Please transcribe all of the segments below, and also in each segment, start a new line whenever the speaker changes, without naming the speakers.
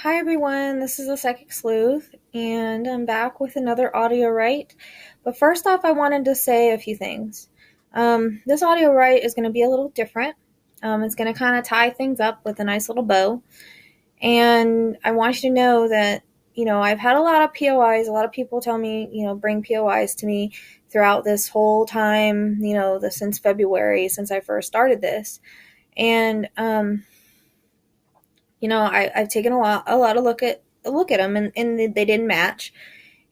Hi everyone, this is the Psychic Sleuth, and I'm back with another audio write. But first off, I wanted to say a few things. This audio write is going to be a little different. It's going to kind of tie things up with a nice little bow. And I want you to know that, I've had a lot of POIs. A lot of people tell me, bring POIs to me throughout this whole time, since February, since I first started this. And, I've taken a lot of look at them, and they didn't match.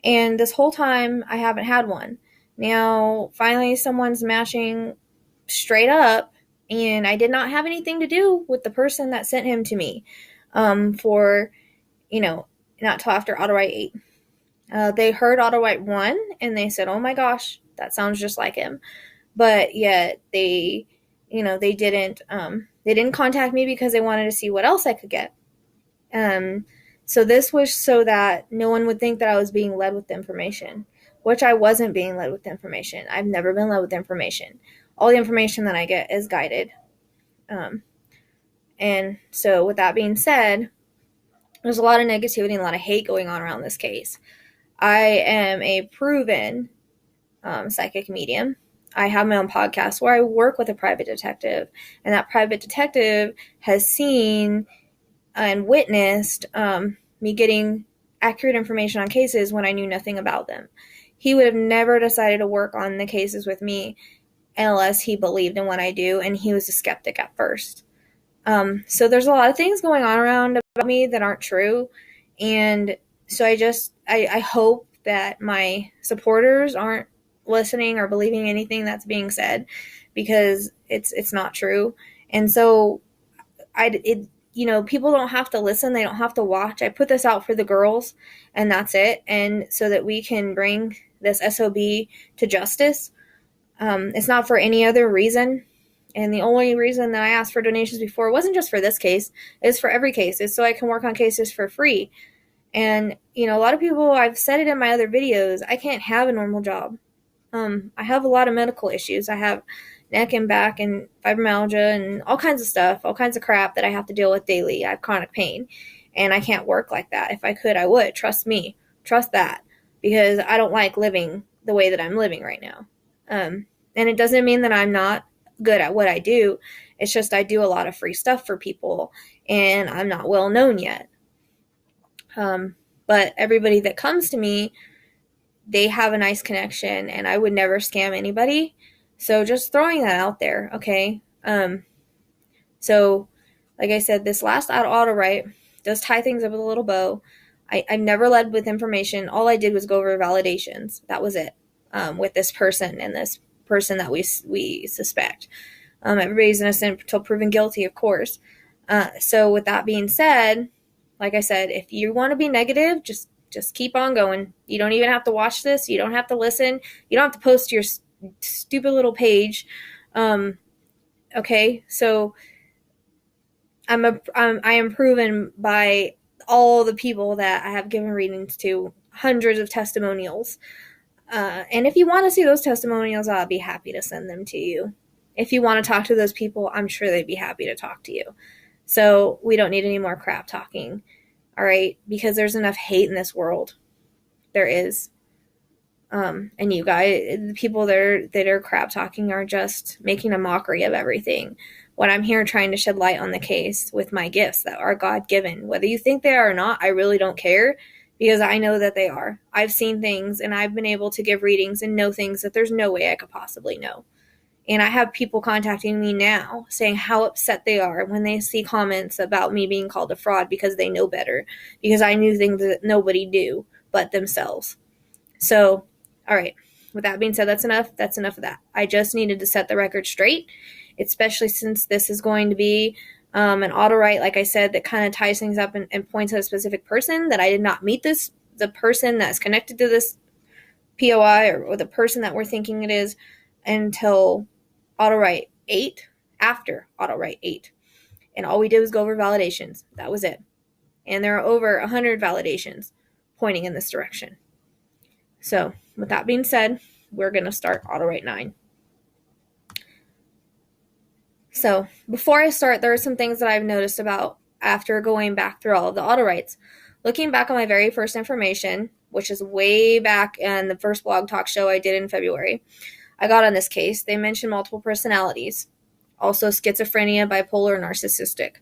And this whole time, I haven't had one. Now, finally, someone's matching straight up, and I did not have anything to do with the person that sent him to me. For not till after AutoWrite 8. They heard AutoWrite 1, and they said, "Oh my gosh, that sounds just like him." But yet they didn't contact me because they wanted to see what else I could get. Um, so this was so that no one would think that I was being led with information, which I wasn't being led with information. I've never been led with information. All the information that I get is guided. Um, and so with that being said, there's a lot of negativity and a lot of hate going on around this case. I am a proven psychic medium. I have my own podcast where I work with a private detective, and that private detective has seen and witnessed me getting accurate information on cases when I knew nothing about them. He would have never decided to work on the cases with me unless he believed in what I do, and he was a skeptic at first. So there's a lot of things going on around about me that aren't true, and so I hope that my supporters aren't listening or believing anything that's being said, because it's not true. And so people don't have to listen. They don't have to watch. I put this out for the girls, and that's it. And so that we can bring this SOB to justice. It's not for any other reason. And the only reason that I asked for donations before wasn't just for this case. It's for every case. It's so I can work on cases for free. And, a lot of people, I've said it in my other videos, I can't have a normal job. I have a lot of medical issues. I have neck and back and fibromyalgia and all kinds of stuff, all kinds of crap that I have to deal with daily. I have chronic pain, and I can't work like that. If I could, I would. Trust me. Trust that, because I don't like living the way that I'm living right now. And it doesn't mean that I'm not good at what I do. It's just I do a lot of free stuff for people, and I'm not well known yet. But everybody that comes to me, they have a nice connection, and I would never scam anybody. So just throwing that out there, okay? So, like I said, this last auto write does tie things up with a little bow. I never led with information. All I did was go over validations. That was it, with this person and this person that we suspect. Everybody's innocent until proven guilty, of course. So with that being said, like I said, if you want to be negative, just keep on going. You don't even have to watch this. You don't have to listen. You don't have to post to your stupid little page. Okay, so I am proven by all the people that I have given readings to, hundreds of testimonials. And if you want to see those testimonials, I'll be happy to send them to you. If you want to talk to those people, I'm sure they'd be happy to talk to you. So we don't need any more crap talking, all right? Because there's enough hate in this world. There is. And you guys, the people that are crap talking are just making a mockery of everything. When I'm here trying to shed light on the case with my gifts that are God given, whether you think they are or not, I really don't care, because I know that they are. I've seen things, and I've been able to give readings and know things that there's no way I could possibly know. And I have people contacting me now saying how upset they are when they see comments about me being called a fraud because they know better, because I knew things that nobody knew but themselves. So, all right, with that being said, that's enough. That's enough of that. I just needed to set the record straight, especially since this is going to be an auto write, like I said, that kind of ties things up and points at a specific person that I did not meet the person that's connected to this POI, or the person that we're thinking it is, until AutoWrite 8, after AutoWrite 8. And all we did was go over validations. That was it. And there are over 100 validations pointing in this direction. So, with that being said, we're going to start AutoWrite 9. So, before I start, there are some things that I've noticed about after going back through all of the AutoWrites. Looking back on my very first information, which is way back in the first blog talk show I did in February, I got on this case. They mentioned multiple personalities, also schizophrenia, bipolar, narcissistic.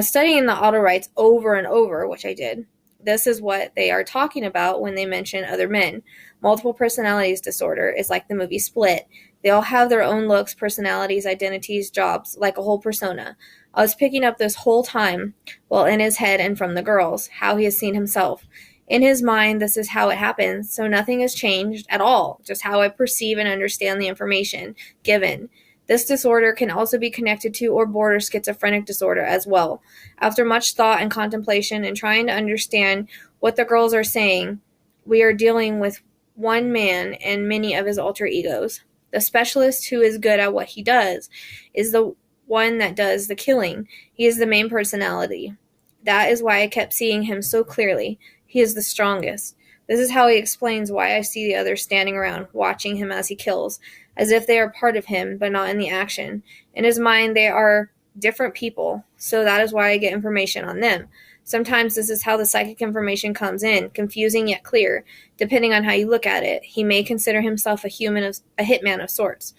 Studying the AutoWrites over and over, which I did, this is what they are talking about when they mention other men. Multiple personalities disorder is like the movie Split. They all have their own looks, personalities, identities, jobs, like a whole persona. I was picking up this whole time, well, in his head and from the girls, how he has seen himself. In his mind, this is how it happens, so nothing has changed at all, just how I perceive and understand the information given. This disorder can also be connected to or border schizophrenic disorder as well. After much thought and contemplation and trying to understand what the girls are saying, we are dealing with one man and many of his alter egos. The specialist who is good at what he does is the one that does the killing. He is the main personality. That is why I kept seeing him so clearly. He is the strongest. This is how he explains why I see the others standing around, watching him as he kills, as if they are part of him, but not in the action. In his mind, they are different people, so that is why I get information on them. Sometimes this is how the psychic information comes in, confusing yet clear. Depending on how you look at it, he may consider himself a hitman of sorts.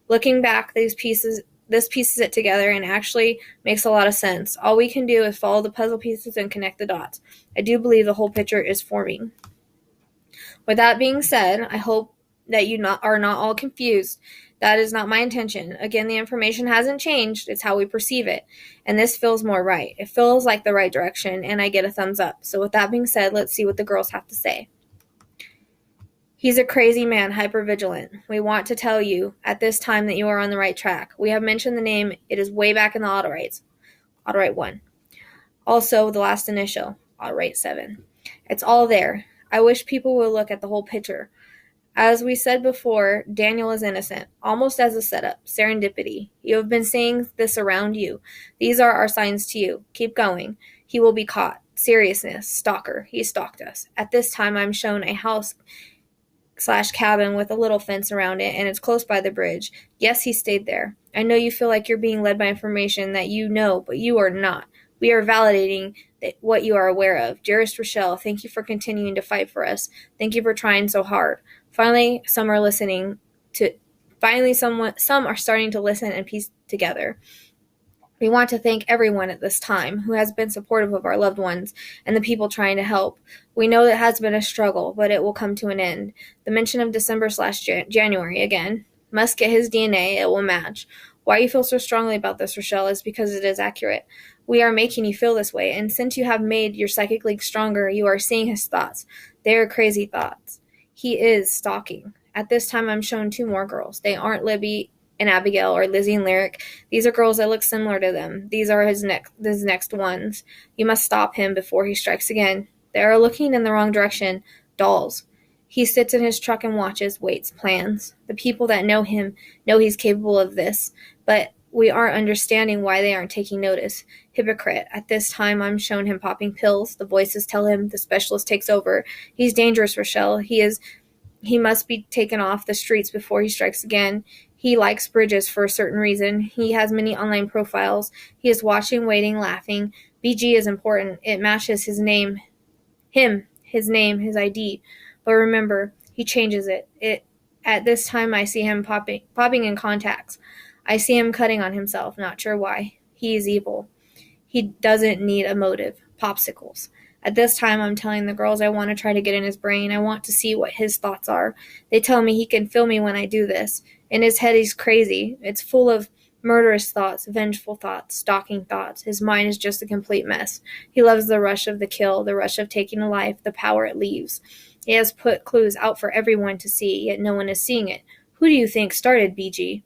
Looking back, this pieces it together and actually makes a lot of sense. All we can do is follow the puzzle pieces and connect the dots. I do believe the whole picture is forming. With that being said, I hope that you are not all confused. That is not my intention. Again, the information hasn't changed. It's how we perceive it. And this feels more right. It feels like the right direction, and I get a thumbs up. So with that being said, let's see what the girls have to say. He's a crazy man, hypervigilant. We want to tell you at this time that you are on the right track. We have mentioned the name. It is way back in the AutoWrites. AutoWrite 1. Also, the last initial, AutoWrite 7. It's all there. I wish people would look at the whole picture. As we said before, Daniel is innocent, almost as a setup, serendipity. You have been seeing this around you. These are our signs to you. Keep going. He will be caught. Seriousness, stalker. He stalked us. At this time, I'm shown a house/cabin with a little fence around it, and it's close by the bridge. Yes, he stayed there. I know you feel like you're being led by information that you know, but you are not. We are validating what you are aware of. Dearest Rochelle, thank you for continuing to fight for us. Thank you for trying so hard. Finally, some are starting to listen and piece together. We want to thank everyone at this time who has been supportive of our loved ones and the people trying to help. We know it has been a struggle, but it will come to an end. The mention of December/January again. Must get his DNA. It will match. Why you feel so strongly about this, Rochelle, is because it is accurate. We are making you feel this way, and since you have made your psychic link stronger, you are seeing his thoughts. They are crazy thoughts. He is stalking. At this time, I'm shown 2 more girls. They aren't Libby and Abigail or Lizzie and Lyric. These are girls that look similar to them. These are his next ones. You must stop him before he strikes again. They are looking in the wrong direction. Dolls. He sits in his truck and watches, waits, plans. The people that know him know he's capable of this, but we aren't understanding why they aren't taking notice. Hypocrite. At this time, I'm shown him popping pills. The voices tell him the specialist takes over. He's dangerous, Rochelle. He must be taken off the streets before he strikes again. He likes bridges for a certain reason. He has many online profiles. He is watching, waiting, laughing. BG is important. It matches his name, his ID. But remember, he changes it. At this time, I see him popping in contacts. I see him cutting on himself, not sure why. He is evil. He doesn't need a motive. Popsicles. At this time, I'm telling the girls I want to try to get in his brain. I want to see what his thoughts are. They tell me he can feel me when I do this. In his head, he's crazy. It's full of murderous thoughts, vengeful thoughts, stalking thoughts. His mind is just a complete mess. He loves the rush of the kill, the rush of taking a life, the power it leaves. He has put clues out for everyone to see, yet no one is seeing it. Who do you think started BG?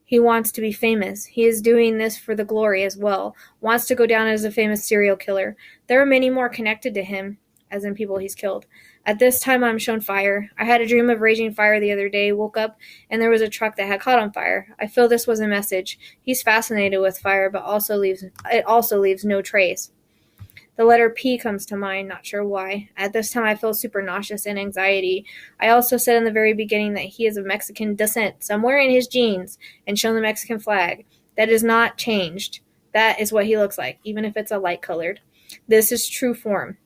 He wants to be famous. He is doing this for the glory as well. Wants to go down as a famous serial killer. There are many more connected to him, as in people he's killed. At this time, I'm shown fire. I had a dream of raging fire the other day, woke up, and there was a truck that had caught on fire. I feel this was a message. He's fascinated with fire, but it also leaves no trace. The letter P comes to mind, not sure why. At this time, I feel super nauseous and anxiety. I also said in the very beginning that he is of Mexican descent, somewhere in his genes, and shown the Mexican flag. That is not changed. That is what he looks like, even if it's a light colored. This is true form.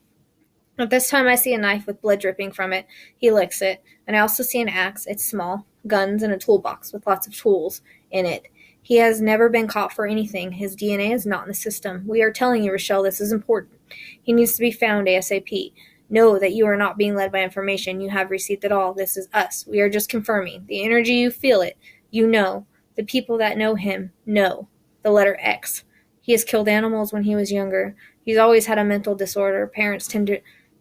At this time, I see a knife with blood dripping from it. He licks it. And I also see an axe. It's small, guns, and a toolbox with lots of tools in it. He has never been caught for anything. His DNA is not in the system. We are telling you, Rochelle, this is important. He needs to be found ASAP. Know that you are not being led by information. You have received it all. This is us. We are just confirming. The energy, you feel it. You know. The people that know him know. The letter X. He has killed animals when he was younger. He's always had a mental disorder. Parents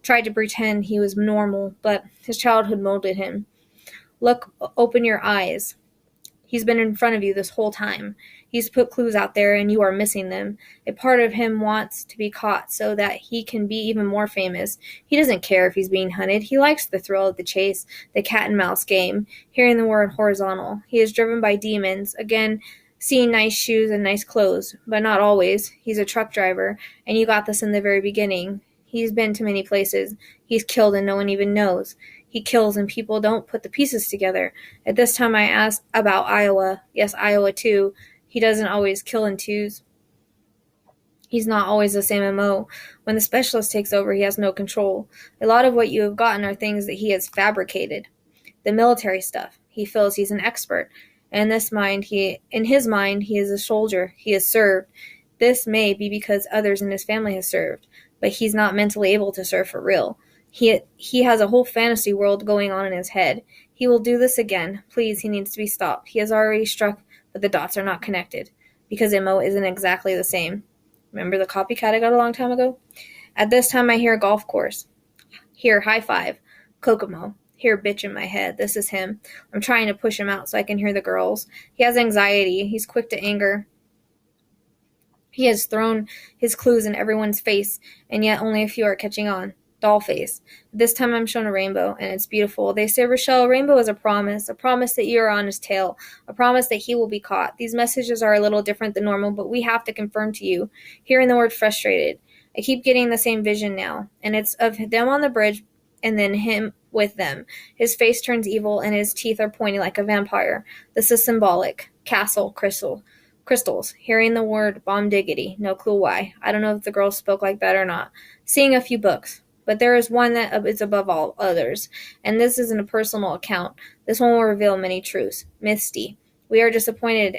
tried to pretend he was normal, but his childhood molded him. Look, open your eyes. He's been in front of you this whole time. He's put clues out there, and you are missing them. A part of him wants to be caught so that he can be even more famous. He doesn't care if he's being hunted. He likes the thrill of the chase, the cat-and-mouse game, hearing the word horizontal. He is driven by demons. Again, seeing nice shoes and nice clothes, but not always. He's a truck driver, and you got this in the very beginning. He's been to many places. He's killed and no one even knows. He kills and people don't put the pieces together. At this time I asked about Iowa. Yes, Iowa too. He doesn't always kill in twos. He's not always the same MO. When the specialist takes over, he has no control. A lot of what you have gotten are things that he has fabricated. The military stuff. He feels he's an expert. And in his mind, he is a soldier. He has served. This may be because others in his family have served, but he's not mentally able to serve for real. He has a whole fantasy world going on in his head. He will do this again. Please, he needs to be stopped. He has already struck, but the dots are not connected, because MO isn't exactly the same. Remember the copycat I got a long time ago? At this time, I hear a golf course. Hear high five. Kokomo. Hear bitch in my head. This is him. I'm trying to push him out so I can hear the girls. He has anxiety. He's quick to anger. He has thrown his clues in everyone's face, and yet only a few are catching on. Doll face. This time I'm shown a rainbow, and it's beautiful. They say, Rochelle, a rainbow is a promise that you are on his tail, a promise that he will be caught. These messages are a little different than normal, but we have to confirm to you. Hearing the word frustrated. I keep getting the same vision now, and it's of them on the bridge, and then him with them. His face turns evil, and his teeth are pointy like a vampire. This is symbolic. Castle, crystals. Hearing the word bomb diggity. No clue why. I don't know if the girls spoke like that or not. Seeing a few books. But there is one that is above all others, and this isn't a personal account. This one will reveal many truths. Misty. We are disappointed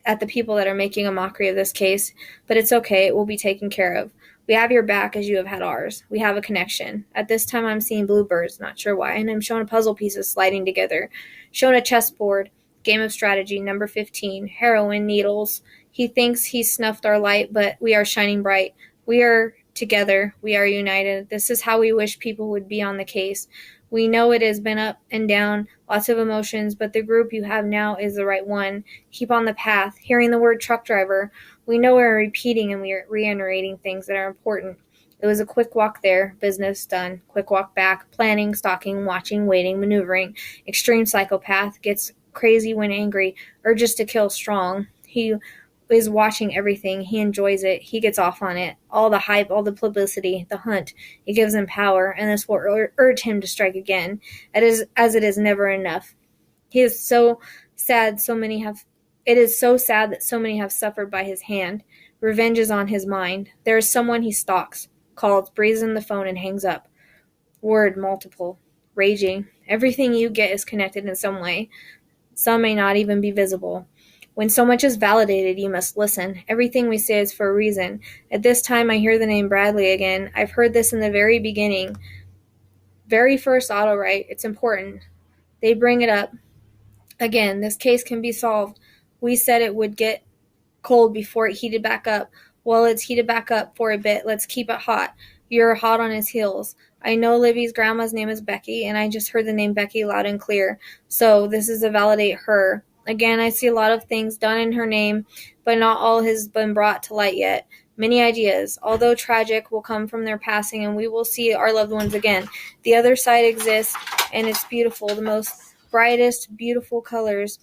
at the people that are making a mockery of this case, but it's okay. It will be taken care of. We have your back as you have had ours. We have a connection. At this time I'm seeing bluebirds, not sure why, and I'm shown puzzle pieces sliding together. Shown a chessboard. Game of strategy, number 15. Heroin, needles. He thinks he's snuffed our light, but we are shining bright. We are together. We are united. This is how we wish people would be on the case. We know it has been up and down, lots of emotions, but the group you have now is the right one. Keep on the path. Hearing the word truck driver, we know we're repeating and we are reiterating things that are important. It was a quick walk there, business done. Quick walk back, planning, stalking, watching, waiting, maneuvering. Extreme psychopath, gets crazy when angry, urges to kill strong. He is watching everything. He enjoys it. He gets off on it. All the hype, all the publicity, the hunt. It gives him power, and this will urge him to strike again, as it is never enough. He is so sad it is so sad that so many have suffered by his hand. Revenge is on his mind. There is someone he stalks, calls, breathes in the phone, and hangs up. Word multiple. Raging. Everything you get is connected in some way. Some may not even be visible. When so much is validated, you must listen. Everything we say is for a reason. At this time, I hear the name Bradley again. I've heard this in the very beginning. Very first AutoWrite. It's important. They bring it up. Again, this case can be solved. We said it would get cold before it heated back up. Well, it's heated back up for a bit. Let's keep it hot. You're hot on his heels. I know Libby's grandma's name is Becky, and I just heard the name Becky loud and clear. So this is to validate her. Again, I see a lot of things done in her name, but not all has been brought to light yet. Many ideas, although tragic, will come from their passing, and we will see our loved ones again. The other side exists, and it's beautiful. The most brightest, beautiful colors.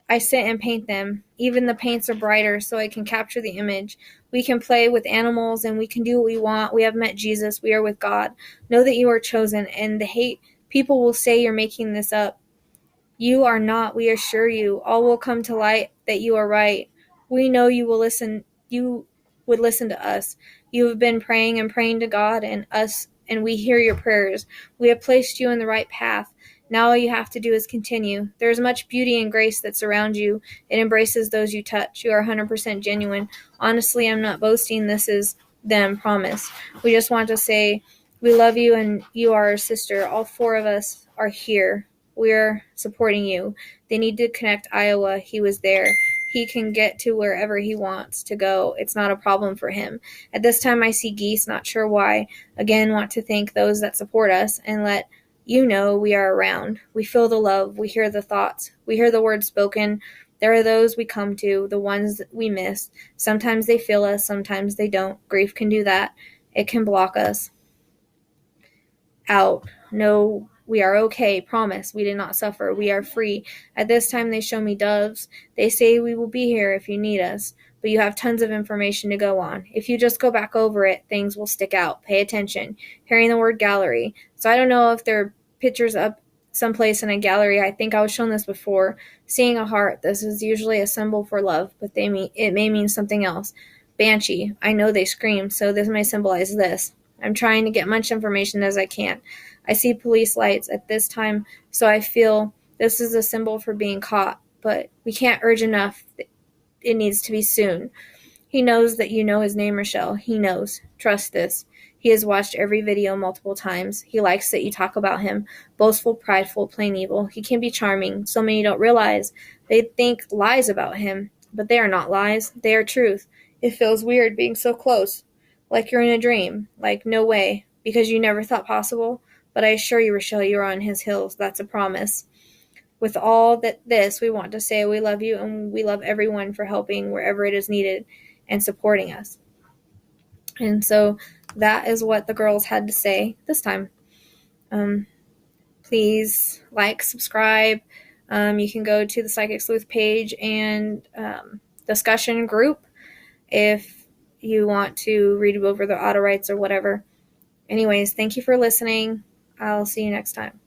I sit and paint them. Even the paints are brighter, so I can capture the image. We can play with animals, and we can do what we want. We have met Jesus. We are with God. Know that you are chosen, and the hate people will say you're making this up. You are not, we assure you. All will come to light that you are right. We know you will listen. You would listen to us. You have been praying and praying to God and us, and we hear your prayers. We have placed you in the right path. Now all you have to do is continue. There is much beauty and grace that surrounds you. It embraces those you touch. You are 100% genuine. Honestly, I'm not boasting. This is them, promise. We just want to say we love you and you are our sister. All 4 of us are here. We're supporting you. They need to connect Iowa. He was there. He can get to wherever he wants to go. It's not a problem for him. At this time, I see geese, not sure why. Again, want to thank those that support us and let you know we are around. We feel the love. We hear the thoughts. We hear the words spoken. There are those we come to, the ones we miss. Sometimes they feel us, sometimes they don't. Grief can do that. It can block us out. No, we are okay. Promise. We did not suffer. We are free. At this time, they show me doves. They say we will be here if you need us, but you have tons of information to go on. If you just go back over it, things will stick out. Pay attention. Hearing the word gallery. So I don't know if there are pictures up someplace in a gallery. I think I was shown this before. Seeing a heart. This is usually a symbol for love, but it may mean something else. Banshee. I know they scream, so this may symbolize this. I'm trying to get much information as I can. I see police lights at this time, so I feel this is a symbol for being caught, but we can't urge enough. It needs to be soon. He knows that you know his name, Rochelle. He knows. Trust this. He has watched every video multiple times. He likes that you talk about him. Boastful, prideful, plain evil. He can be charming. So many don't realize. They think lies about him, but they are not lies. They are truth. It feels weird being so close. Like you're in a dream. Like, no way. Because you never thought possible. But I assure you, Rochelle, you're on his hills. That's a promise. With all this, we want to say we love you and we love everyone for helping wherever it is needed and supporting us. And so that is what the girls had to say this time. Please like, subscribe. You can go to the Psychic Sleuth page and discussion group if you want to read over the AutoWrites or whatever. Anyways, thank you for listening. I'll see you next time.